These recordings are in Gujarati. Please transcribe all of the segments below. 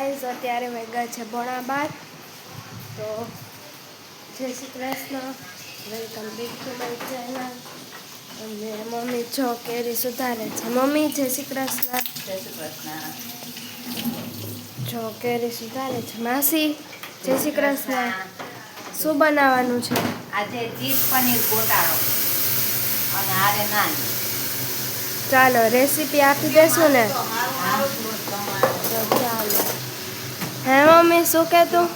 ગાઈઝ અત્યારે વાગ્યા છે 12:30. તો જય Shri Krishna, welcome back to my channel. અને મમ્મી જો કેરી સુધારે છે. મમ્મી જય શ્રી કૃષ્ણ. જય શ્રી કૃષ્ણ. જો કેરી સુધારે છે. માસી જય શ્રી કૃષ્ણ. શું બનાવવાનું છે આજે? ચીઝ પનીર ગોટાળો અને આરે નાન. ચાલો રેસીપી આપી દેશું ને. તો ચાલો. હે મમ્મી શું કહેતું?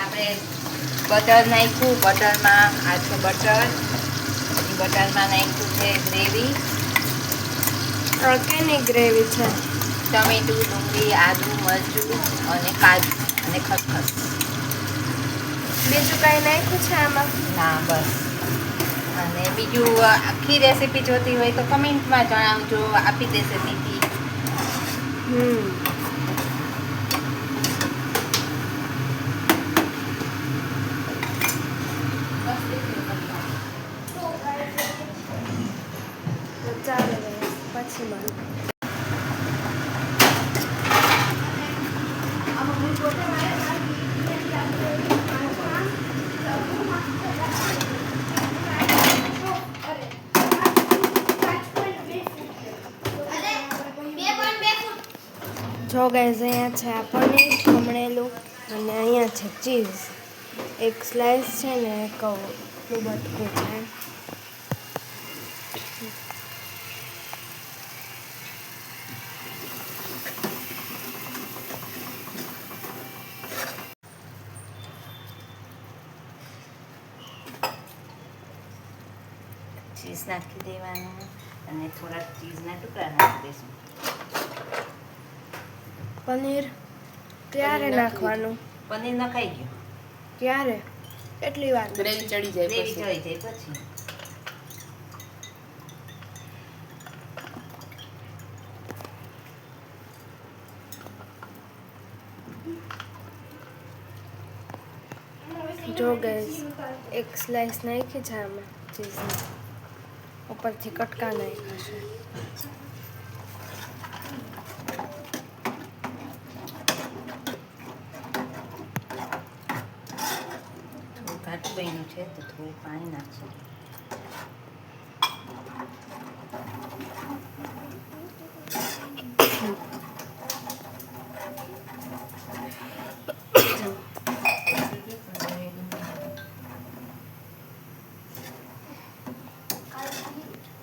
આપણે બટર નાખ્યું, બટરમાં આછું બટર, બટરમાં નાખ્યું છે ગ્રેવી. કેની ગ્રેવી છે? ટમેટું, ડુંગળી, આદુ, મરચું અને કાજુ અને ખસખસ. બીજું કાંઈ નાખ્યું છે આમાં? ના, બસ. અને બીજું આખી રેસીપી જોતી હોય તો કમેન્ટમાં જણાવજો, આપી દેશે દીદી. ચાલો પછી મળું. જો ગાઈઝ અહીંયા છે આ પનીર ખમણેલું અને અહીંયા છે ચીઝ. એક સ્લાઈસ છે ને એક બટકું છે. ચીઝ નાખી દેવાનું અને થોડાક ચીઝના ટુકડા નાખી દઈશું. પનીર ક્યારે નાખવાનું? પનીર નખાઈ ગયું. ક્યારે? એટલી વાર? ગ્રેવી ચડી જાય પછી. જો ગાઈઝ એક સ્લાઈસ નાખી છે આમાં ચીઝની, ઉપરથી કટકા નાખ્યા છે. થોડું ઘાટું બન્યું છે તો થોડું પાણી નાખશું.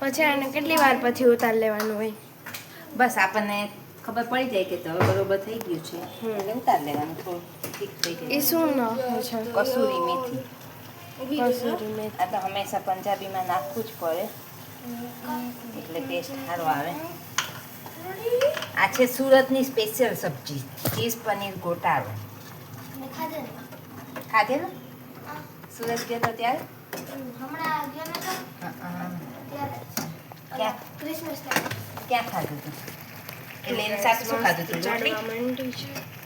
પછી આને કેટલી વાર પછી ઉતાર લેવાનું હોય? બસ આપણને ખબર પડી જાય કે હવે બરોબર થઈ ગયું છે એટલે ઉતાર લેવાનું. થોડું ઠીક થઈ ગયું. એ શું નાખે છે? કસૂરી મેથી. કસૂરી મેથી. આ તો હંમેશા પંજાબીમાં નાખવું જ પડે એટલે ટેસ્ટ સારો આવે. આ છે સુરતની સ્પેશિયલ સબ્જી, ચીઝ પનીર ગોટાળો. ખાધેલું? સુરત ગયો તો ત્યારે? ક્યાં ખાધું હતું? એટલે એની સાથે શું ખાધું હતું? રોટલી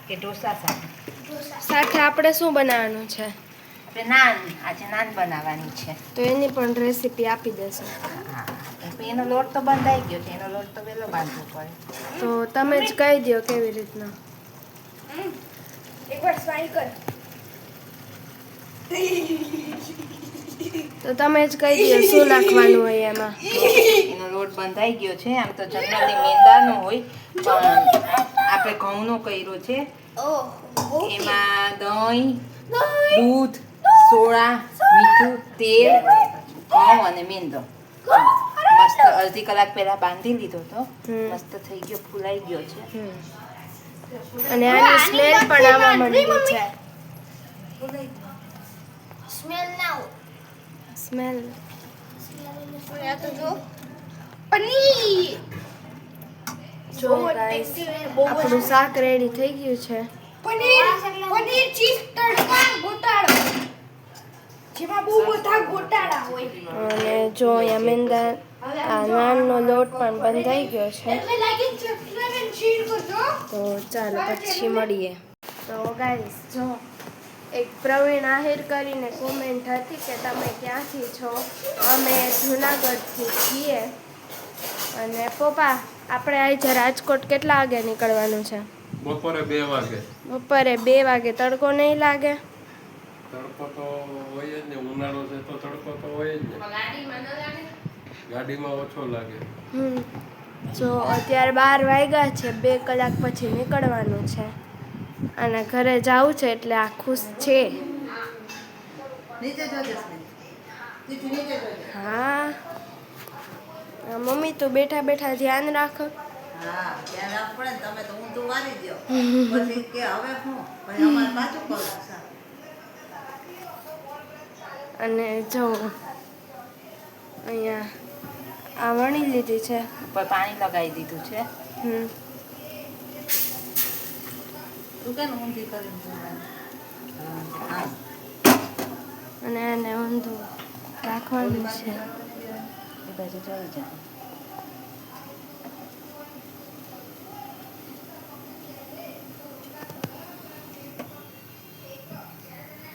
કે ઢોસા સાથે? સાથે આપણે શું બનાવવાનું છે? આપણે નાન, આજે નાન બનાવવાની છે. તો એની પણ રેસીપી આપી દેશો. હા, એનો લોટ તો બંધાઈ ગયો છે, એનો લોટ તો વહેલો બાંધવો પડે. તો તમે જ કહી દો કેવી રીતના. એકવાર સ્માઈલ કર. તો તમે જ કહી દો શું નાખવાનું હોય એમાં. એનો લોટ બંધાઈ ગયો છે. આમ તો જનરલી મેંદાનો હોય પણ આપણે ઘઉંનો કર્યો છે. એમાં દહીં, દૂધ, સોડા, મીઠું, તેલ, ઘઉં અને મેંદો મસ્ત અડધી કલાક પહેલા બાંધી લીધો તો મસ્ત થઈ ગયો, ફૂલાઈ ગયો છે. અને આની સ્મેલ પણ આવવા માંડી છે. સ્મેલ જો ગાઈસ આપણું શાક રેડી થઈ ગયું છે. પનીર ચીઝ તડકા ગોટાળો જેમાં બહુ બધા ગોટાળા હોય. અને જો અહીંયા મેંદા આ નાનનો લોટ પણ બંધાઈ ગયો છે. તો ચાલો પછી મળીએ. તો ગાઈસ જો એક પ્રવીણ આહિર કરીને કોમેન્ટ હતી કે તમે ક્યાંથી છો? અમે જુનાગઢથી છીએ. અને પપ્પા આપણે આજે રાજકોટ કેટલા વાગે નીકળવાનું છે? બપોરે 2 વાગે. બપોરે 2 વાગે. તડકો નહીં લાગે? તડકો તો હોય જ ને, ઉનાળો છે તો તડકો તો હોય જ ને. ગાડીમાં ઓછો લાગે. જો અત્યારે 12 વાગ્યા છે, 2 કલાક પછી નીકળવાનું છે અને ઘરે જવું છે એટલે આ ખુશ છે. હા મમ્મી તો બેઠા બેઠા ધ્યાન રાખો. હા, ધ્યાન રાખવું પડે ને. તમે તો ઊંધું મારી દો. પછી કે હવે શું? પછી અમારે પાછું કરવું છે. અને જો અહીંયા આ વણી લીધી છે. ઉપર પાણી લગાવી દીધું છે. તું કેમ ઊંધી કરીને જોવાની? હા. અને એને ઊંધું રાખવાનું છે. એ બાજુ ચડી જાય.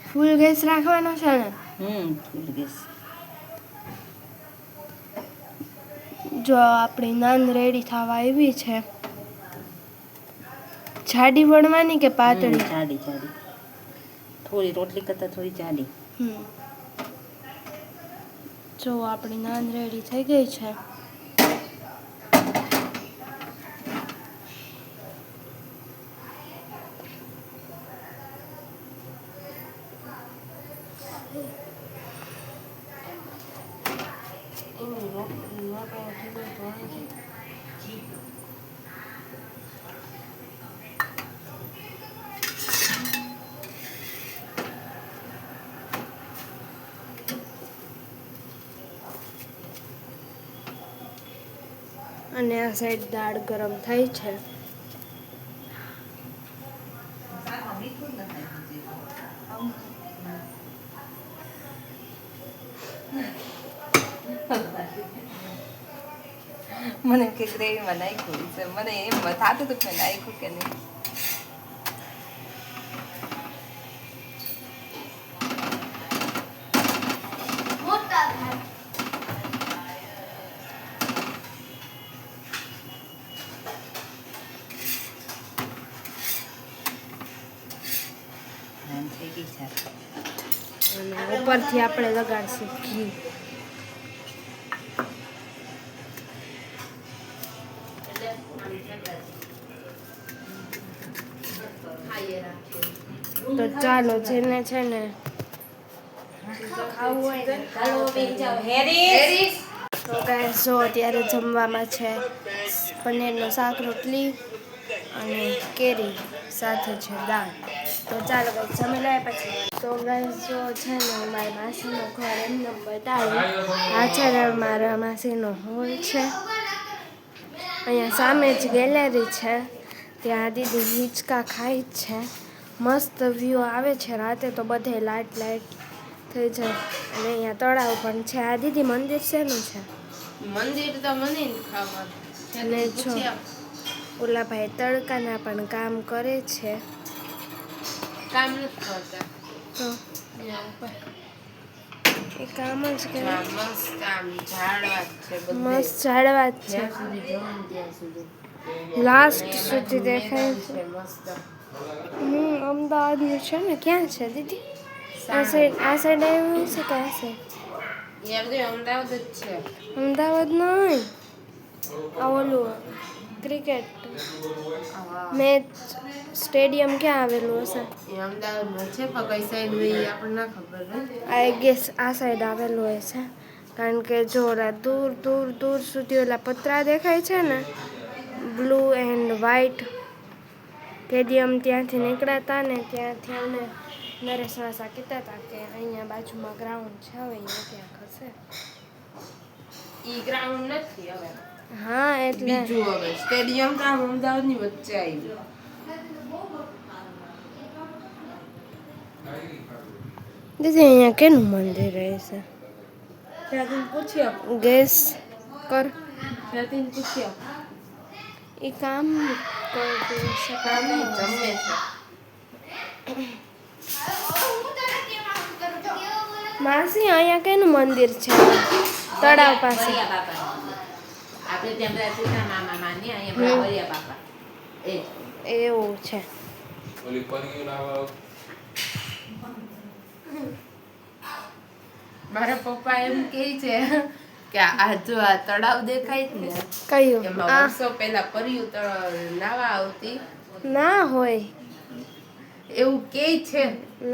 ફૂલ ગેસ રાખવાનો છે ને? ફૂલ ગેસ. જો આપણી નાન રેડી થવા આવી છે. જાડી વણવાની કે પાતળી? જાડી જાડી. થોડી રોટલી કરતાં થોડી જાડી. જો આપણી નાન રેડી થઈ ગઈ છે. અને આ સાઈડ દાળ ગરમ થઈ છે. શાકમાં મીઠું જ નથી નાખ્યું. મને કે ગ્રેવીમાં નાખ્યું છે. મને એમ થતું હતું કે નાખ્યું કે નહીં. થઈ ગઈ છે. અને ઉપરથી આપણે લગાડશું ઘી. તો ચાલો જેને છે ને ખાવું હોય ને તો ગાઈસ જો અત્યારે જમવામાં છે પનીરનું શાક, રોટલી અને કેરી સાથે છે દાળ. તો ચાલો ગાઈસ જમી લઈએ પછી. તો ગાઈસ જો છે ને મારી માસીનું ઘર એમને બતાવ્યું. આ છે ને મારા માસીનો હોલ છે. અહીંયા સામે જ ગેલેરી છે. ત્યાં દીદી હિંચકા ખાઈ જ છે. મસ્ત વ્યૂ આવે છે રાતે તો બધે લાઇટ થઈ જાય. અને અહીંયા તળાવ પણ છે. આ દીદી મંદિર શેનું છે? મંદિર તો મને ખબર. અને જો ઓલા ભાઈ તડકાના પણ કામ કરે છે. કામ નથી કરતા તો એ કામ જ કરે. મસ્ત આમ ઝાડવા છે બધે. મસ્ત ઝાડવા જ છે. જ્યાં સુધી જોઉં ને ત્યાં સુધી લાસ્ટ સુધી દેખાય છે. છે મસ્ત. અમદાવાદનું છે ને? ક્યાં છે દીદી? આ સાઈડ આવ્યું છે કે આ સાઈડ? એ બધું અમદાવાદ જ છે. અમદાવાદ નહીં, આ ઓલું ક્રિકેટ મેચ સ્ટેડિયમ ક્યાં આવેલું હશે? એ અમદાવાદમાં છે પણ કઈ સાઈડ હોય એ આપણને ના ખબર હોય. આઈ ગેસ આ સાઈડ આવેલું હોય છે. કારણ કે જો ઓલા દૂર દૂર દૂર સુધી ઓલા પતરા દેખાય છે ને, બ્લુ એન્ડ વ્હાઈટ સ્ટેડિયમ, ત્યાંથી નીકળ્યા હતા ને ત્યાંથી અમને નરેશ વાસા કહેતા હતા કે અહીંયા બાજુમાં ગ્રાઉન્ડ છે, હવે અહીંયા ક્યાંક હશે. ઈ ગ્રાઉન્ડ નથી હવે. હા એટલે બીજું હવે સ્ટેડિયમ તો આમ અમદાવાદની વચ્ચે આવ્યું. દીદી અહીંયા કેનું મંદિર રહેશે? ત્યાંથી પૂછ્યો. ગેસ કર. ત્યાંથી પૂછ્યો. એ કામ કરતું હશે. કામ જમે છે. માસી અહીંયા કેનું મંદિર છે? તળાવ પાસે. આ આપણે ત્યાં બધા સીતા મામા માની અહીંયા બધા વરિયા બાપા એ જ. એવું છે. ઓલી પરિયું ના મારા પપ્પા એમ કહે છે કે આ જો આ તળાવ દેખાય છે ને કયું? એમાં આ વર્ષો પહેલા પરિયું નાવા આવતી ના હોય, એવું કહે છે.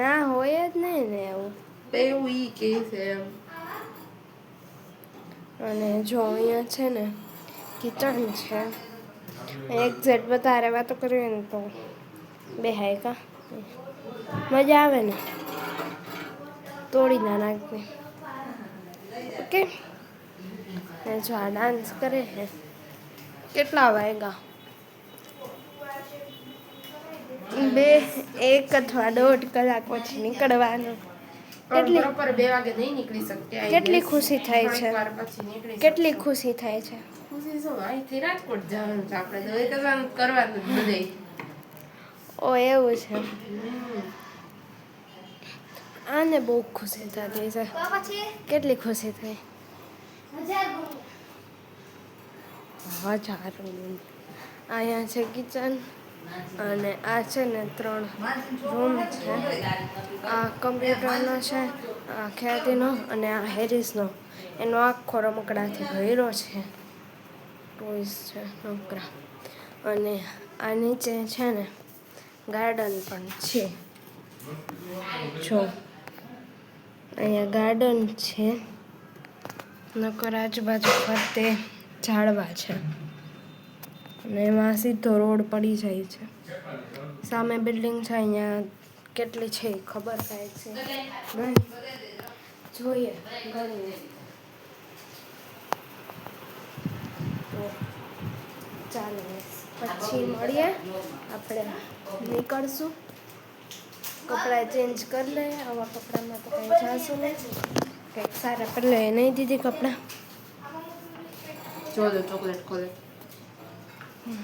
ના હોય જ નહીં ને એવું. તો એવું ઈ કહે છે એમ. અને જો અહીંયા છે ને કિચન છે. એક્ઝેક્ટ વધારે વાતો કરવી ને તો બેહાય કા મજા આવે ને, તોડી ના નાખવી. ઓકે. ને જો આ ડાન્સ કરે છે. કેટલા વાગ્યા? 1 અથવા 1.5 કલાક પછી નીકળવાનું. કેટલી બરોબર 2 વાગે નહીં નીકળી શકતી. I કેટલી guess. ખુશી થાય છે. થોડીક વાર પછી નીકળી કેટલી ખુશી થાય છે. ખુશી શું અહીંથી રાજકોટ જવાનું છે આપણે તો એ કરવાનું કરવાનું જ બધે. ઓ એવું છે. આને બહુ ખુશી થતી છે. કેટલી ખુશી થઈ? 1000. અહીંયા છે કિચન અને આ છે ને 3 રૂમ છે. આ કમ્પ્યુટરનો છે, આ ખ્યાતિનો અને આ હેરિસનો. એનો આખો રમકડાથી ભર્યો છે. ટોયસ છે રમકડા. અને આ નીચે છે ને ગાર્ડન પણ છે. જો અહીંયા ગાર્ડન છે, નકર આજુબાજુ ફરતે ઝાડવા છે અને એમાં સીધો રોડ પડી જાય છે. સામે બિલ્ડિંગ છે. અહીંયા કેટલી છે એ ખબર કાંઈ છે નહીં. જોઈએ ઘણી. તો ચાલો પછી મળીએ. આપણે નીકળશું. કપડાં ચેન્જ કરી લઈએ. આવા કપડામાં તો કંઈ જાશું નહીં. કંઈક સારા કરી લઈએ. નહીં દીધી કપડાં? જો તો ચોકલેટ ખોલે.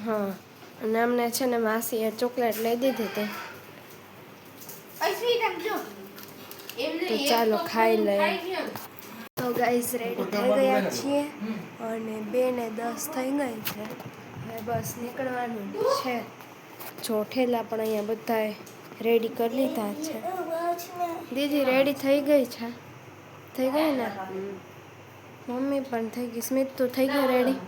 હા. અને અમને છે ને માસીએ ચોકલેટ લઈ દીધી હતી. તો ચાલો ખાઈ લઈએ. તો ગાઈસ રેડી થઈ ગયા છીએ અને 2:10 થઈ ગઈ છે. હવે બસ નીકળવાનું છે. જો ઠેલા પણ અહીંયા બધાએ રેડી કરી લીધા છે. દીદી રેડી થઈ ગઈ છે? થઈ ગઈ ને? મમ્મી પણ થઈ ગઈ. સ્મિત તો થઈ ગઈ રેડી?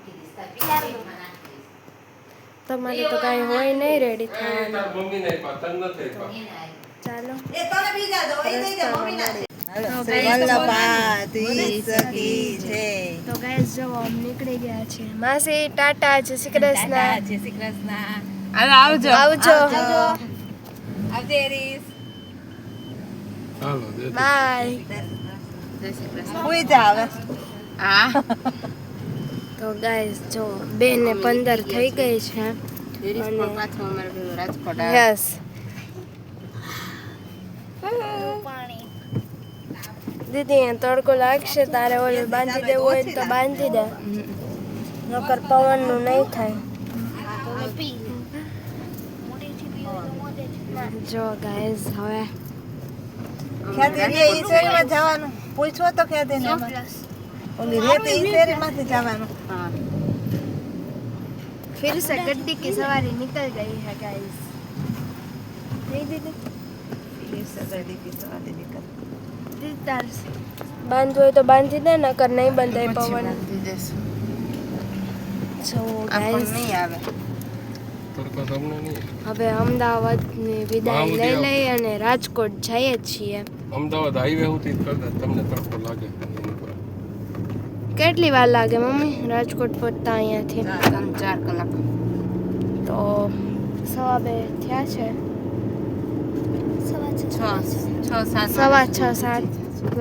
તમારે તો કાંઈ હોય નહીં રેડી થવાનું. તાર મમ્મીને આપ્યા, તને નથી આપ્યા. ચાલો એ તને બીજા દો એ દઈ દે મમ્મીને રસ્તામાં હાલો તો શ્રી guys, વલ્લભાતી સખી છે તો ગાઈસ જો આમ નીકળી ગયા છે. માસી ટાટા, જય શ્રી કૃષ્ણ. જય શ્રી કૃષ્ણ. હાલો આવજો. આવજો. આવજે રીસ. હાલો જય બાય. જય શ્રી કૃષ્ણ. હુઈ જા હવે હા. તો ગાઈસ જો 2:15 થઈ ગઈ છે. દેરીસ અને- પણ પાછો અમારે પેલું રાજકોટ આવે. યસ. દીદી અહીંયા તડકો લાગશે. તારે ઓલું બાંધી દેવું હોય તો બાંધી દે, નકર પવનનું નહીં થાય. જો ગાઈસ હવે ખ્યાતિ રે ઈ શેરીમાં જવાનું પૂછો તો ખ્યાતિ ને ઓલી રેતી ઈ શેરીમાંથી જવાનું હા. फिर से गड्डी की सवारी निकल गई है गाइस. नहीं दीदी? ઈ સગડી કી સવારી નીકળ दीदी तार बांधो હોય તો બાંધી દે, નકર નહીં બંધાય પછી પવન. બાંધી દેશું. So આમ પણ guys, નહીં આવે. તડકો તમને નહીં. હવે અમદાવાદની વિદાય લઈ લઈ અને રાજકોટ જઈએ છીએ. અમદાવાદ હાઈવે સુધી કરતા તમને તડકો લાગે. કેટલી વાર લાગે મમ્મી રાજકોટ પહોંચતા અહીંયાથી? 3-4 કલાક. તો 2:30 થયા છે. 6:30-7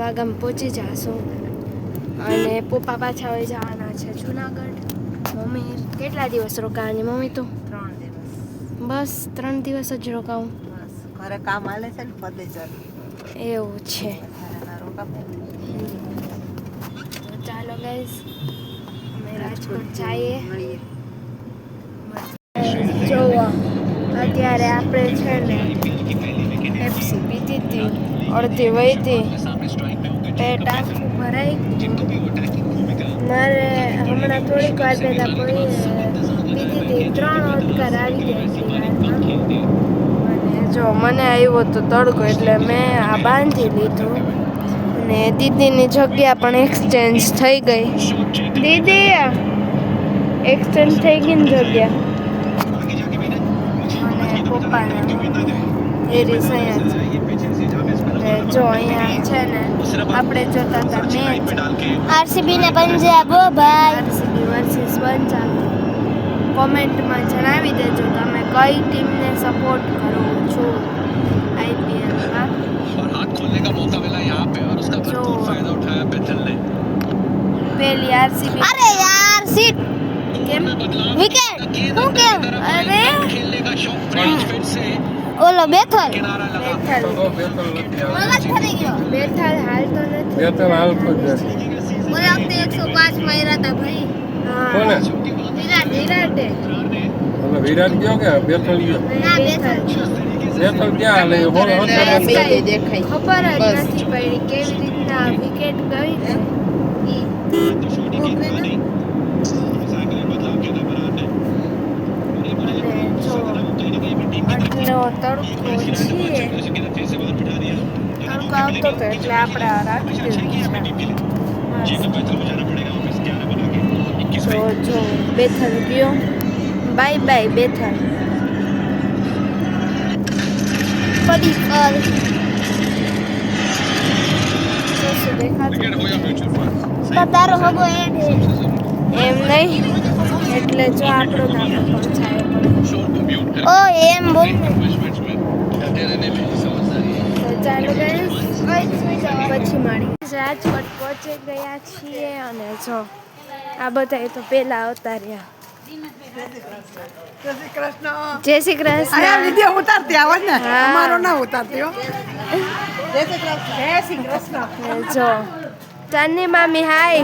વાગ્યામાં પહોંચી જાશું. અને પપ્પા પાછા હવે જવાના છે જુનાગઢ. મમ્મી કેટલા દિવસ રોકાવાની? મમ્મી તો 3 દિવસ બસ 3 દિવસ જ રોકાવું. બસ ઘરે કામ હાલે છે ને ફર્નિચર એવું છે. ઘરના રોકા તો ચાલો ગાઈસ અમે રાજકોટ જઈએ. મળીએ. જોવો અત્યારે આપણે છે ને પેપ્સી પીધી હતી, અડધી વહી હતી પેટ આખું ભરાઈ મારે હમણાં થોડીક વાર પહેલા કોઈ પીધી હતી 3 ઓડકાર આવી ગયા એટલી વારમાં અને જો મને આવ્યો તો તડકો એટલે મેં આ બાંધી લીધું અને દીદીની જગ્યા પણ એક્સચેન્જ થઈ ગઈ દીદી એક્સચેન્જ થઈ ગઈ ને જગ્યા અને પપ્પાને એ રીસ અહીંયા છે જો અહીંયા છે ને આપણે જોતા હતા મેચ આરસીબી ને પંજાબ ઓ ભાઈ આરસીબી વર્સિસ પંજાબ કોમેન્ટમાં જણાવી દેજો તમે કઈ ટીમને સપોર્ટ કરો છો આઈપીએલમાં જો પેલી આરસીબી અરે યાર સીટ કેમ વિકેટ હું કેમ અરે ઓલો બેથલ બેથલ તો બેતલ નથી આવે. મગજ ફરી ગયો બેથલ હાલતો નથી બેતલ હાલતો જ નથી. ઓલા વખતે 105 માર્યા હતા ભાઈ કોને? વિરાટે ઓલો વિરાટ ગયો કે બેતલ ગયો? ના બેથલ બેતલ ક્યાં હાલે? એ હોળ હોળ બે નથી. દેખાય ખબર જ બસ. નથી પડી કેવી રીતના વિકેટ ગઈ ને અને જો આટલો તડકો છીએ તડકો આવતો હતો એટલે આપણે આ રાખી દીધું છે જો બેથલ ગયો બાય બાય બેથલ પડી કર શું દેખાતું તારો હગો એડ એમ નહીં એટલે જો આપણો નામ પહોંચાય ઓ એમ બોલ તો ચાલો guys, પછી મળી રાજકોટ પહોંચી ગયા છીએ અને જો આ બધા તો પેલા અવતાર્યા જય શ્રી કૃષ્ણ વિડીયો ઉતારતી આવો ને હા. અમારો ના ઉતારતી હો જય શ્રી કૃષ્ણ જો ચાંદની મામી હાય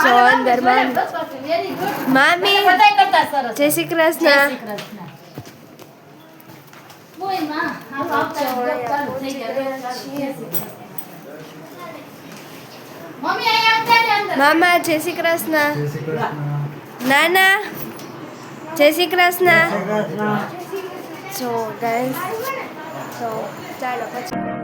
જો અંદર મામી જય શ્રી કૃષ્ણ મામા જય શ્રી કૃષ્ણ નાના જય શ્રી કૃષ્ણ જો ગાઈસ તો ચાલો પછી